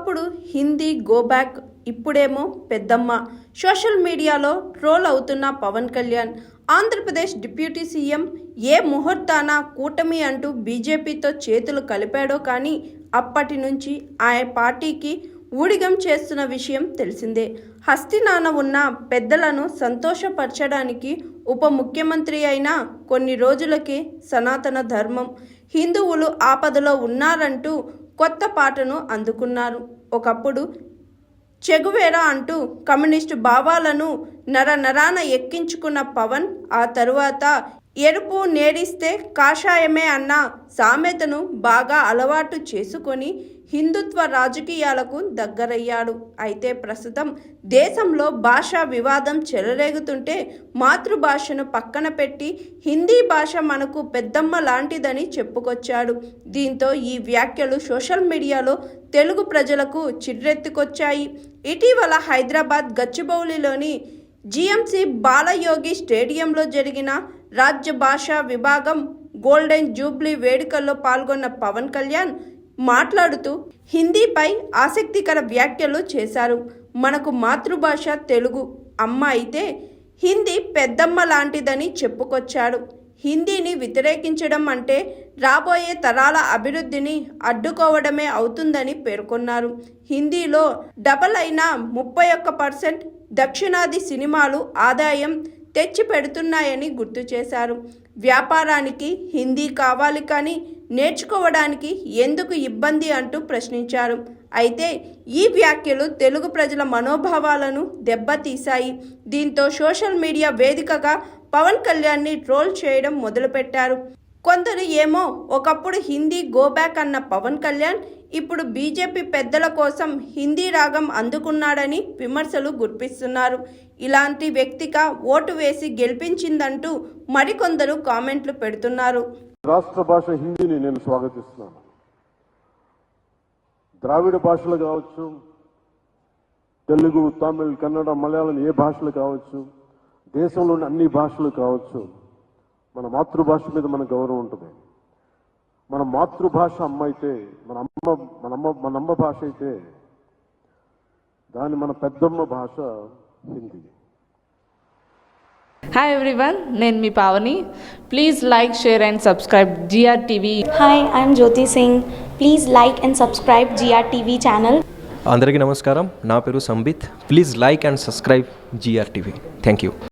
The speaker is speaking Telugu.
ఒకప్పుడు హిందీ గో బ్యాక్, ఇప్పుడేమో పెద్దమ్మ. సోషల్ మీడియాలో ట్రోల్ అవుతున్న పవన్ కళ్యాణ్. ఆంధ్రప్రదేశ్ డిప్యూటీ సీఎం ఏ ముహూర్తాన కూటమి అంటూ బీజేపీతో చేతులు కలిపాడో కానీ అప్పటి నుంచి ఆయన పార్టీకి ఊడిగం చేస్తున్న విషయం తెలిసిందే. హస్తినాన ఉన్న పెద్దలను సంతోషపరచడానికి ఉప ముఖ్యమంత్రి అయిన కొన్ని రోజులకే సనాతన ధర్మం, హిందువులు ఆపదలో ఉన్నారంటూ కొత్త పాటను అందుకున్నారు. ఒకప్పుడు చెగువేరా అంటూ కమ్యూనిస్టు భావాలను నరాన ఎక్కించుకున్న పవన్ ఆ తరువాత ఎరుపు నేరిస్తే కాషాయమే అన్న సామెతను బాగా అలవాటు చేసుకొని హిందుత్వ రాజకీయాలకు దగ్గరయ్యాడు. అయితే ప్రస్తుతం దేశంలో భాషా వివాదం చెలరేగుతుంటే మాతృభాషను పక్కన పెట్టి హిందీ భాష మనకు పెద్దమ్మ లాంటిదని చెప్పుకొచ్చాడు. దీంతో ఈ వ్యాఖ్యలు సోషల్ మీడియాలో తెలుగు ప్రజలకు చిర్రెత్తుకొచ్చాయి. ఇటీవల హైదరాబాద్ గచ్చిబౌలిలోని జీఎంసీ బాలయోగి స్టేడియంలో జరిగిన రాజ్య భాషా విభాగం గోల్డెన్ జూబ్లీ వేడుకల్లో పాల్గొన్న పవన్ కళ్యాణ్ మాట్లాడుతూ హిందీపై ఆసక్తికర వ్యాఖ్యలు చేశారు. మనకు మాతృభాష తెలుగు అమ్మ అయితే హిందీ పెద్దమ్మ లాంటిదని చెప్పుకొచ్చాడు. హిందీని వ్యతిరేకించడం అంటే రాబోయే తరాల అభివృద్ధిని అడ్డుకోవడమే అవుతుందని పేర్కొన్నారు. హిందీలో డబల్ అయిన 31% దక్షిణాది సినిమాలు ఆదాయం తెచ్చి పెడుతున్నాయని గుర్తు చేశారు. వ్యాపారానికి హిందీ కావాలి కానీ నేర్చుకోవడానికి ఎందుకు ఇబ్బంది అంటూ ప్రశ్నించారు. అయితే ఈ వ్యాఖ్యలు తెలుగు ప్రజల మనోభావాలను దెబ్బతీశాయి. దీంతో సోషల్ మీడియా వేదికగా పవన్ కళ్యాణ్ని ట్రోల్ చేయడం మొదలుపెట్టారు. కొందరు ఏమో ఒకప్పుడు హిందీ గోబ్యాక్ అన్న పవన్ కళ్యాణ్ ఇప్పుడు బీజేపీ పెద్దల కోసం హిందీ రాగం అందుకున్నాడని విమర్శలు గుర్తిస్తున్నారు. ఇలాంటి వ్యక్తిగా ఓటు వేసి గెలిపించిందంటూ మరికొందరు కామెంట్లు పెడుతున్నారు. రాష్ట్ర భాష హిందీని నేను స్వాగతిస్తున్నాను. ద్రావిడ భాషలు కావచ్చు, తెలుగు, తమిళ్, కన్నడ, మలయాళం ఏ భాషలు కావచ్చు, దేశంలోని అన్ని భాషలు కావచ్చు, మన మాతృభాష మీద మన గౌరవం ఉంటుంది. మన మాతృభాష అమ్మ అయితే, మన అమ్మ భాష అయితే దాని మన పెద్దమ్మ భాష హిందీ. Hi everyone, నేను మీ Pavani. Please like, share and subscribe GRTV. Hi, I'm Jyoti Singh. Please like and subscribe GRTV channel. అందరికీ నమస్కారం, నా పేరు Sambit. Please like and subscribe GRTV. Thank you.